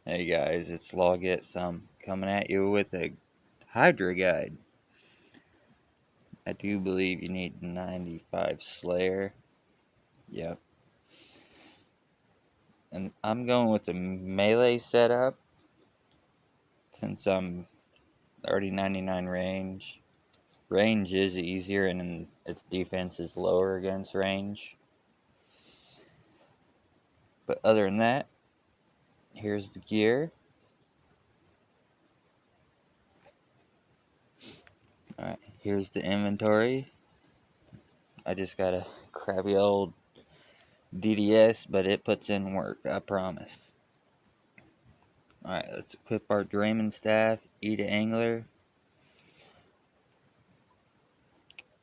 Hey guys, it's Logit. I'm coming at you with a Hydra guide. I do believe you need 95 Slayer. Yep. And I'm going with the melee setup since I'm already 99 range. Range is easier and its defense is lower against range. But other than that, here's the gear. Alright, here's the inventory. I just got a crappy old DDS, but it puts in work, I promise. Alright, let's equip our Draymond staff, eat an angler.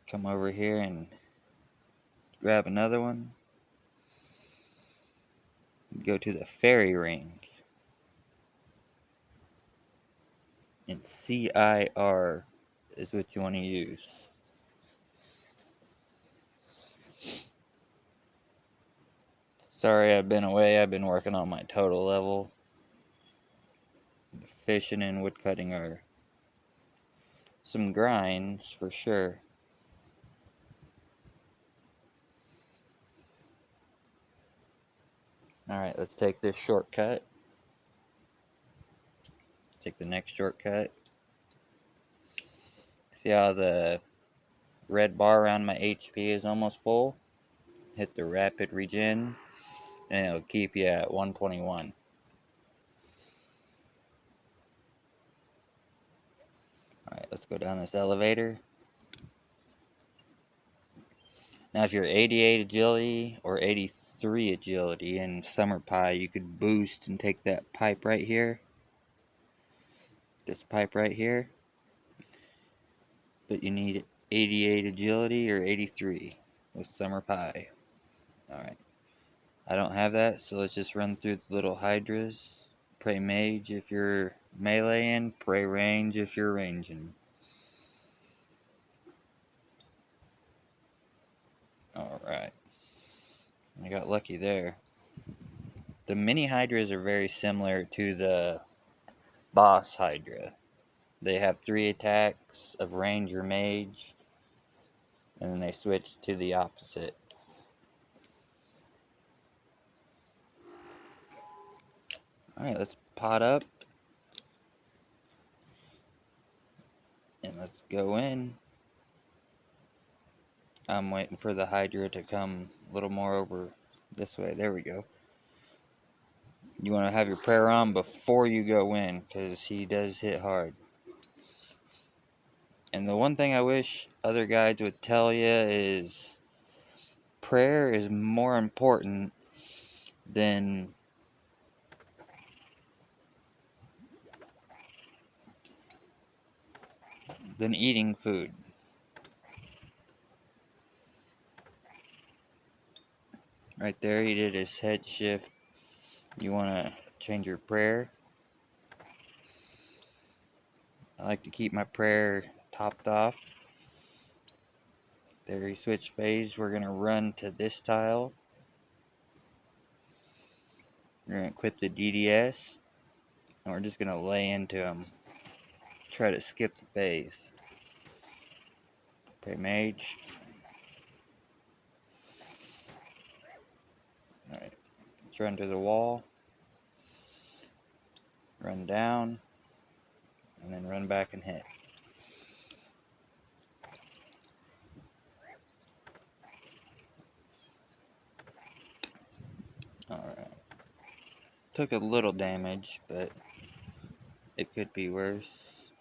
Come over here and grab another one. Go to the fairy ring. And CIR is what you want to use. Sorry I've been away, I've been working on my total level. Fishing and woodcutting are some grinds for sure. Alright, let's take this shortcut. Take the next shortcut. See how the red bar around my HP is almost full? Hit the rapid regen, and it'll keep you at 121. Alright, let's go down this elevator. Now if you're 88 agility or 83 agility in Summer Pie, you could boost and take that pipe right here. This pipe right here. But you need 88 agility or 83 with Summer Pie. Alright. I don't have that, so let's just run through the little hydras. Pray mage if you're meleeing, pray range if you're ranging. Alright. I got lucky there. The mini hydras are very similar to the boss hydra. They have 3 attacks of range or mage, and then they switch to the opposite. Alright, let's pot up. And let's go in. I'm waiting for the hydra to come a little more over this way. There we go. You want to have your prayer on before you go in, because he does hit hard. And the one thing I wish other guides would tell you is prayer is more important than eating food. Right there, he did his head shift. You want to change your prayer. I like to keep my prayer topped off. There he switched phase. We're going to run to this tile. We're going to equip the DDS. And we're just going to lay into him. Try to skip the phase. Pray mage. Alright. Let's run to the wall. Run down. And then run back and hit. Alright. Took a little damage, but it could be worse.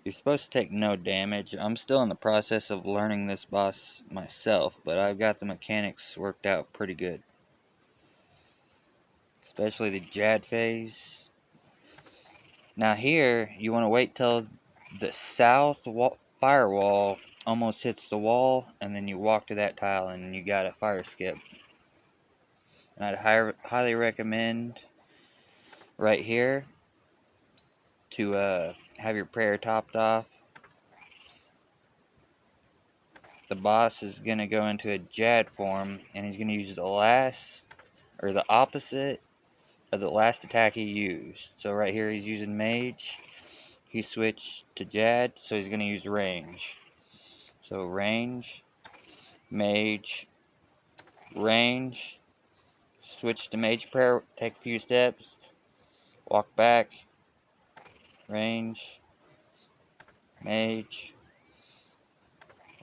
You're supposed to take no damage. I'm still in the process of learning this boss myself, but I've got the mechanics worked out pretty good. Especially the Jad phase. Now here, you want to wait till the south firewall almost hits the wall, and then you walk to that tile and you got a fire skip. And I'd highly recommend right here to have your prayer topped off. The boss is going to go into a Jad form, and he's going to use the opposite of the last attack he used. So right here he's using Mage. He switched to Jad, so he's going to use range. So range, Mage, range, switch to Mage Prayer, take a few steps, walk back, range, Mage,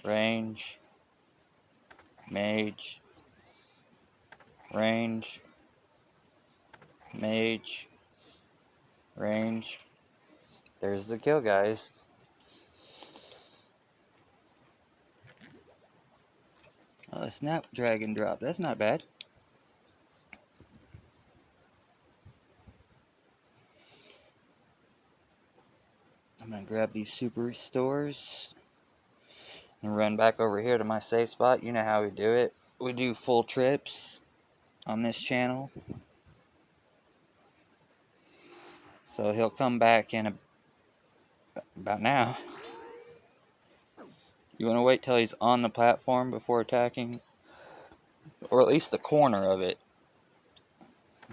range, Mage, range, Mage, range. There's the kill, guys. Oh, a Snapdragon drop. That's not bad. I'm going to grab these super restores and run back over here to my safe spot. You know how we do it. We do full trips on this channel. So he'll come back in about now. You want to wait till he's on the platform before attacking, or at least the corner of it.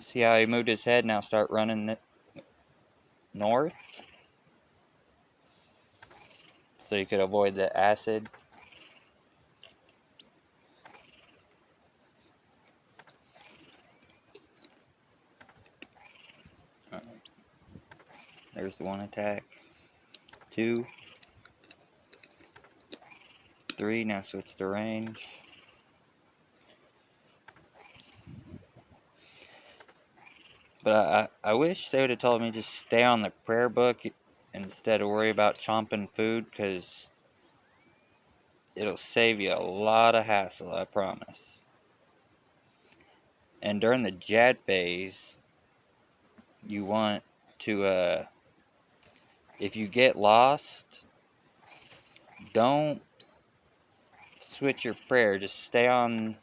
See how he moved his head? Now start running north, so you could avoid the acid. There's the one attack. 2, 3. Now switch to range. But I wish they would have told me just stay on the prayer book instead of worry about chomping food, because it'll save you a lot of hassle, I promise. And during the Jad phase, you want to, if you get lost, don't switch your prayer. Just stay on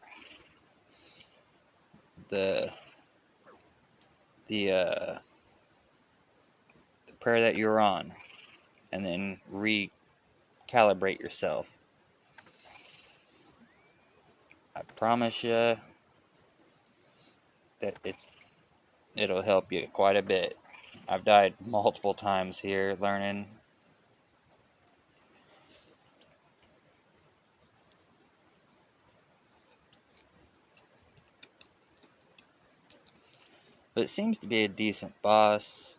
the prayer that you're on, and then recalibrate yourself. I promise you that it'll help you quite a bit. I've died multiple times here learning. But it seems to be a decent boss.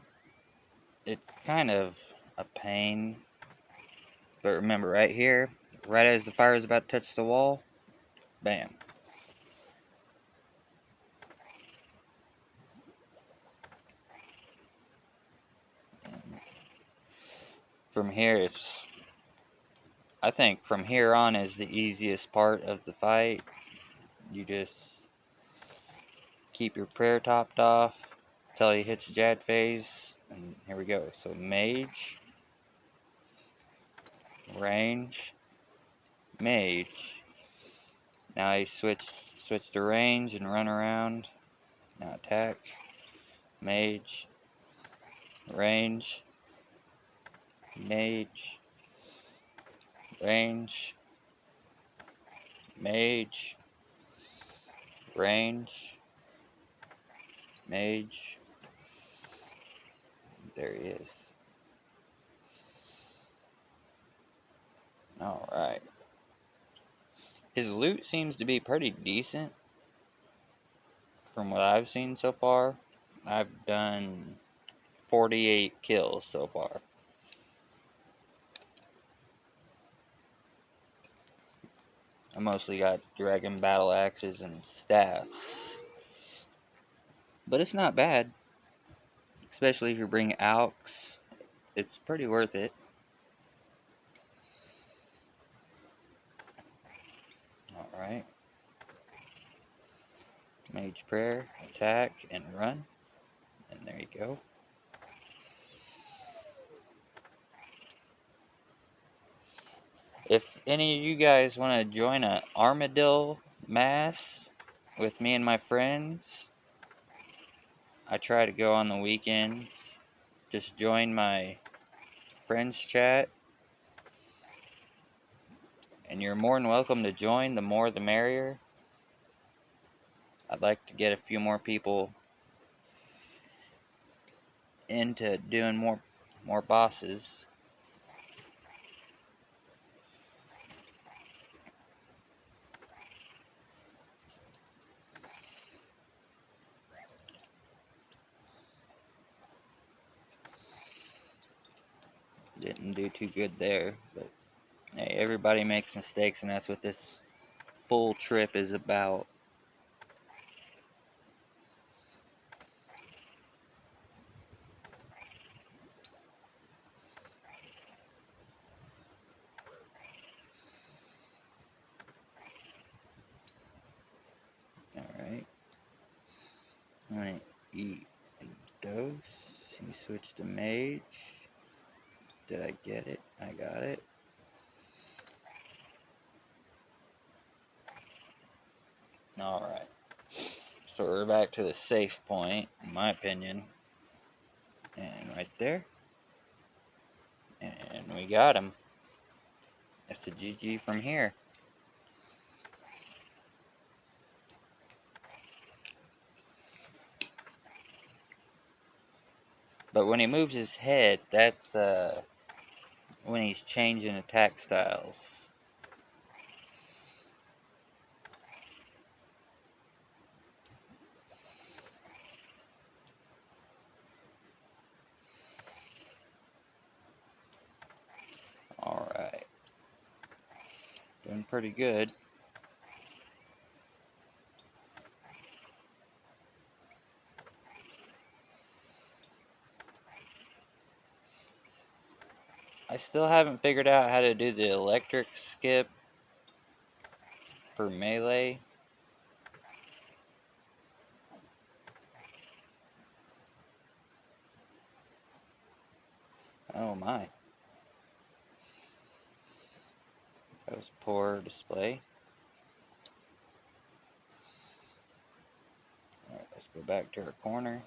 It's kind of a pain. But remember, right here, right as the fire is about to touch the wall, bam. From here, I think from here on is the easiest part of the fight. You just keep your prayer topped off until he hits Jad phase. And here we go. So Mage, range, Mage. Now he switch to range and run around. Now attack, Mage, range, Mage, range, Mage, range, Mage. There he is. Alright. His loot seems to be pretty decent from what I've seen so far. I've done 48 kills so far. I mostly got dragon battle axes and staffs. But it's not bad. Especially if you bring Alks. It's pretty worth it. Alright. Mage prayer, attack, and run. And there you go. If any of you guys want to join a armadillo mass with me and my friends, I try to go on the weekends. Just join my friends chat. And you're more than welcome to join. The more the merrier. I'd like to get a few more people into doing more bosses. Didn't do too good there, but hey, everybody makes mistakes, and that's what this full trip is about. Alright. I'm gonna eat a dose. You switch to mage. Did I get it? I got it. Alright. So we're back to the safe point, in my opinion. And right there. And we got him. That's a GG from here. But when he moves his head, that's when he's changing attack styles. Alright. Doing pretty good. I still haven't figured out how to do the electric skip for melee. Oh my. That was poor display. Alright, let's go back to our corner.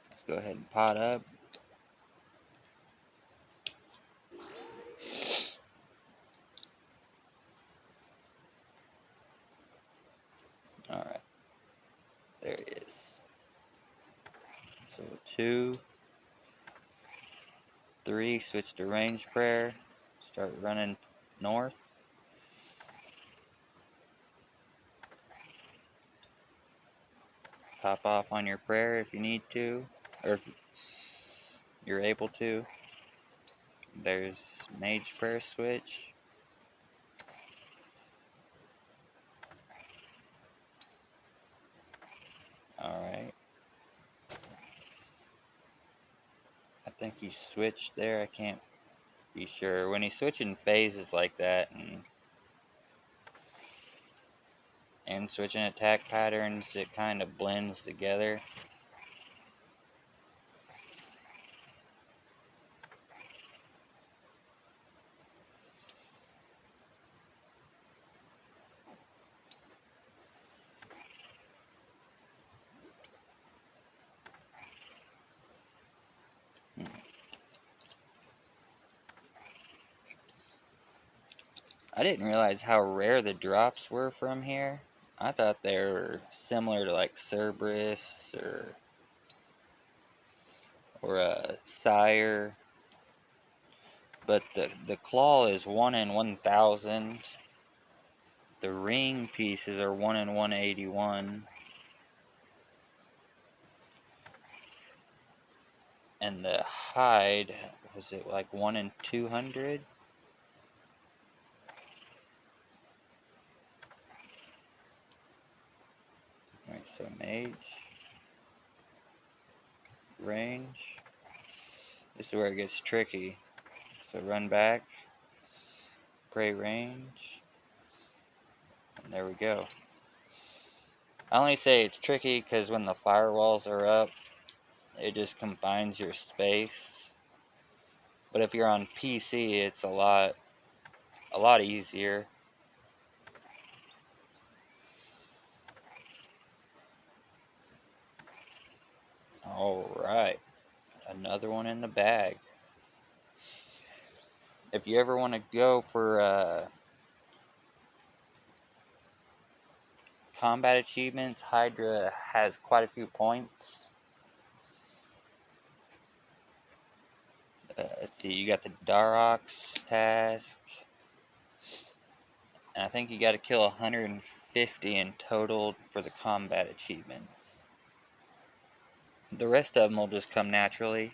Let's go ahead and pot up. Alright. There it is. So 2, 3, switch to range prayer. Start running north. Top off on your prayer if you need to, or if you're able to. There's mage prayer switch. Alright. I think he switched there. I can't be sure. When he's switching phases like that and switching attack patterns, it kind of blends together. I didn't realize how rare the drops were from here. I thought they were similar to like Cerberus or a Sire, but the claw is 1 in 1,000. The ring pieces are 1 in 181, and the hide, was it like 1 in 200? Alright, so mage, range. This is where it gets tricky. So run back, pray range, and there we go. I only say it's tricky because when the firewalls are up, it just confines your space. But if you're on PC, it's a lot easier. Alright, another one in the bag. If you ever want to go for combat achievements, Hydra has quite a few points. Let's see, you got the Darox task, and I think you got to kill 150 in total for the combat achievements. The rest of them will just come naturally.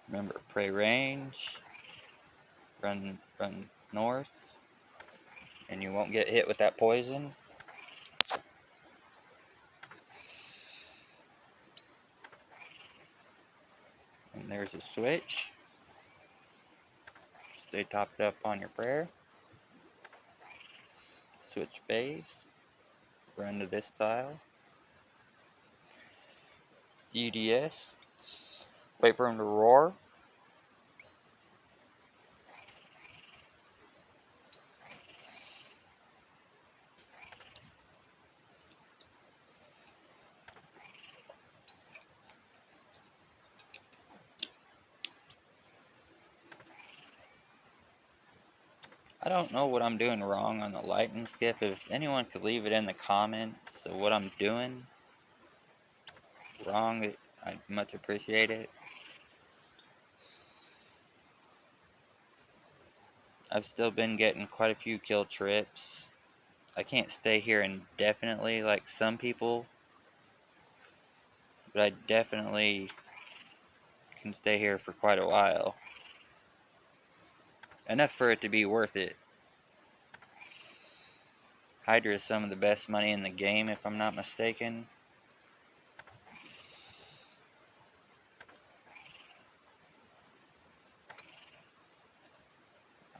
Remember, prey range, run north, and you won't get hit with that poison. And there's a switch. Stay topped up on your prayer. Switch phase. Run to this tile. UDS. Wait for him to roar. I don't know what I'm doing wrong on the lightning skip. If anyone could leave it in the comments of what I'm doing wrong, I'd much appreciate it. I've still been getting quite a few kill trips. I can't stay here indefinitely like some people, but I definitely can stay here for quite a while. Enough for it to be worth it. Hydra is some of the best money in the game, if I'm not mistaken.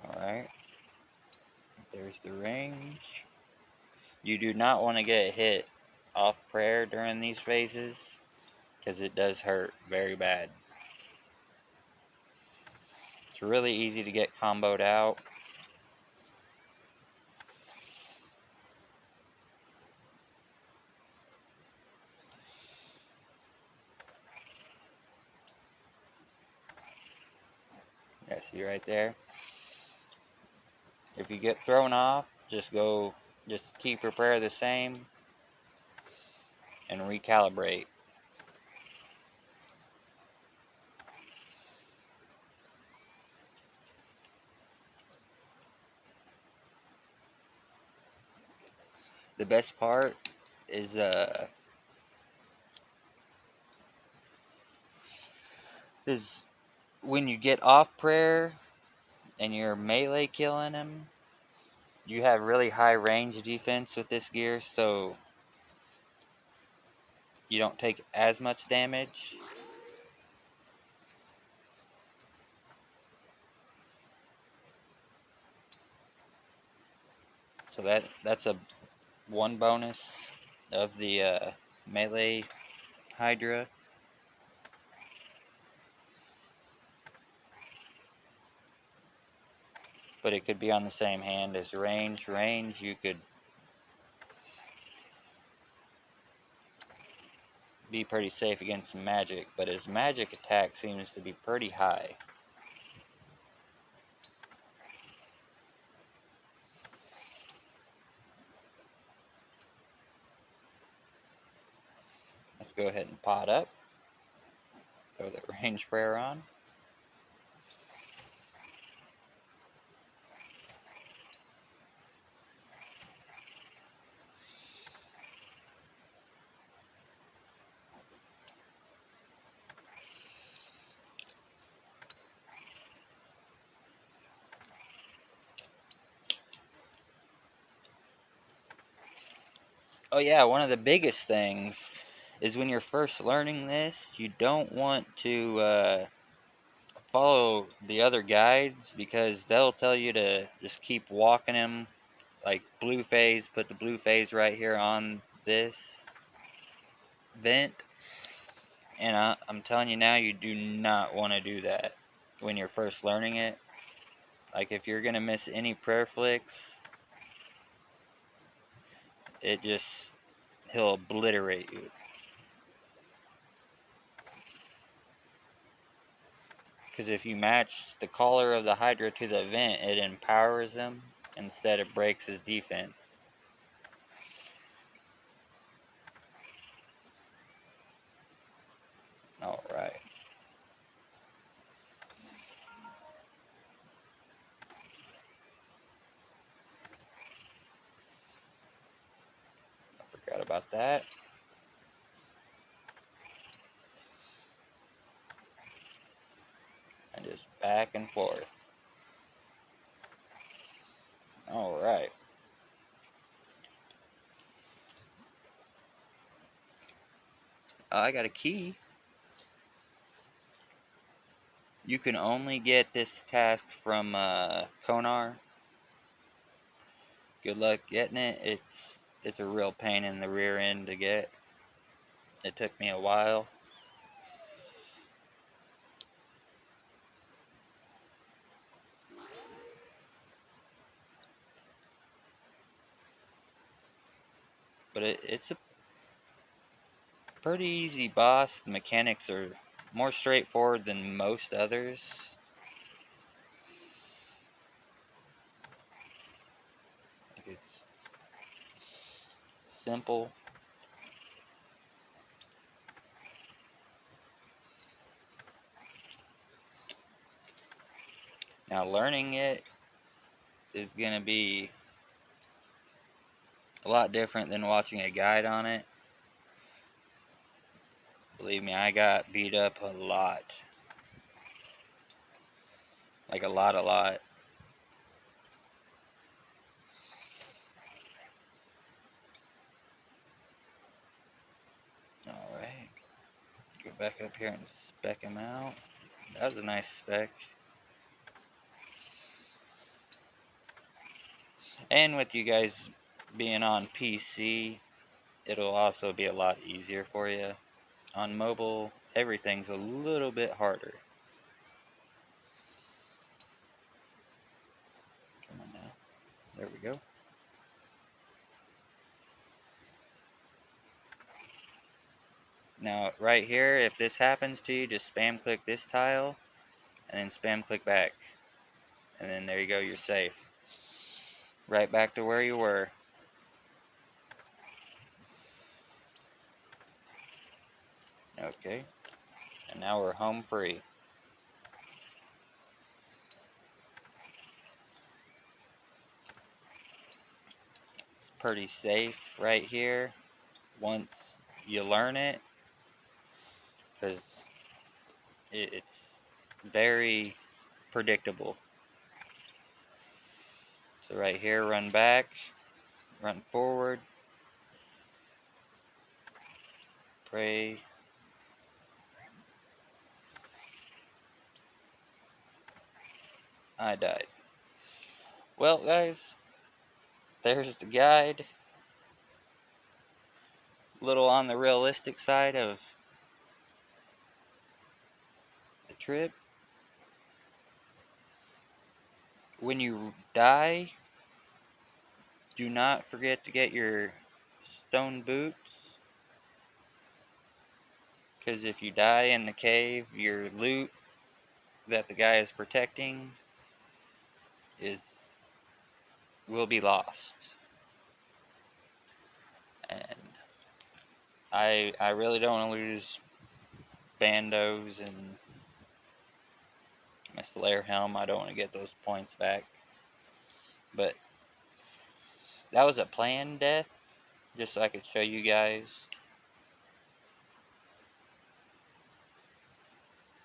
Alright. There's the range. You do not want to get hit off prayer during these phases, because it does hurt very bad. It's really easy to get comboed out. Yeah, see right there? If you get thrown off, just keep your prayer the same and recalibrate. The best part is when you get off prayer and you're melee killing him, you have really high range defense with this gear, so you don't take as much damage. So that's a one bonus of the melee Hydra. But it could be on the same hand as range. Range, you could be pretty safe against magic, but his magic attack seems to be pretty high. Let's go ahead and pot up. Throw that range prayer on. Oh yeah, one of the biggest things is when you're first learning this, you don't want to follow the other guides, because they'll tell you to just keep walking him. Like blue phase, put the blue phase right here on this vent. And I'm telling you now, you do not want to do that when you're first learning it. Like if you're going to miss any prayer flicks, he'll obliterate you. Because if you match the collar of the Hydra to the vent, it empowers him instead of breaks his defense. Alright. I forgot about that. And just back and forth. Alright. I got a key. You can only get this task from Konar. Good luck getting it. It's a real pain in the rear end to get. It took me a while. But it's a pretty easy boss. The mechanics are more straightforward than most others. It's simple. Now learning it is going to be a lot different than watching a guide on it. Believe me, I got beat up a lot. Like a lot. Alright. Go back up here and spec him out. That was a nice spec. And with you guys being on PC, it'll also be a lot easier for you. On mobile, everything's a little bit harder. Come on now. There we go. Now, right here, if this happens to you, just spam click this tile, and then spam click back. And then there you go, you're safe. Right back to where you were. Okay. And now we're home free. It's pretty safe right here once you learn it, because it's very predictable. So right here, run back, run forward, pray. I died. Well, guys, there's the guide. A little on the realistic side of the trip. When you die, do not forget to get your stone boots, because if you die in the cave, your loot that the guy is protecting will be lost. And I really don't want to lose bandos and my Slayer helm. I don't want to get those points back. But that was a planned death, just so I could show you guys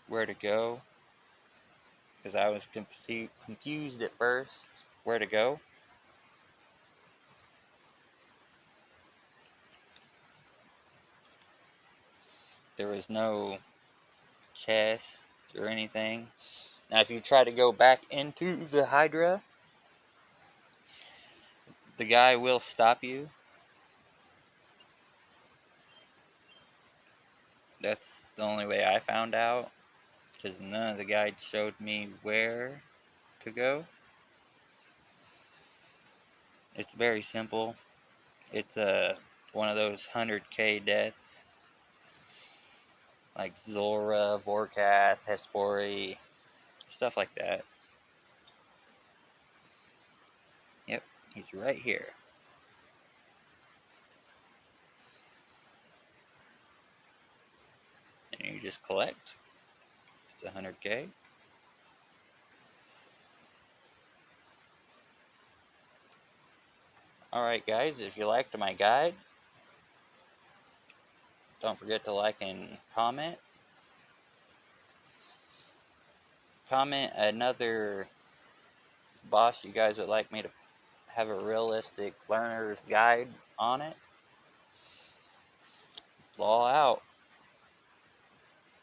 where to go, because I was confused at first where to go. There was no chest or anything. Now if you try to go back into the Hydra, the guy will stop you. That's the only way I found out, because none of the guides showed me where to go. It's very simple. It's one of those 100k deaths, like Zora, Vorkath, Hespori. stuff like that. Yep, he's right here. And you just collect. It's 100K. Alright guys, if you liked my guide, don't forget to like and comment. Comment another boss you guys would like me to have a realistic learner's guide on it. Law out.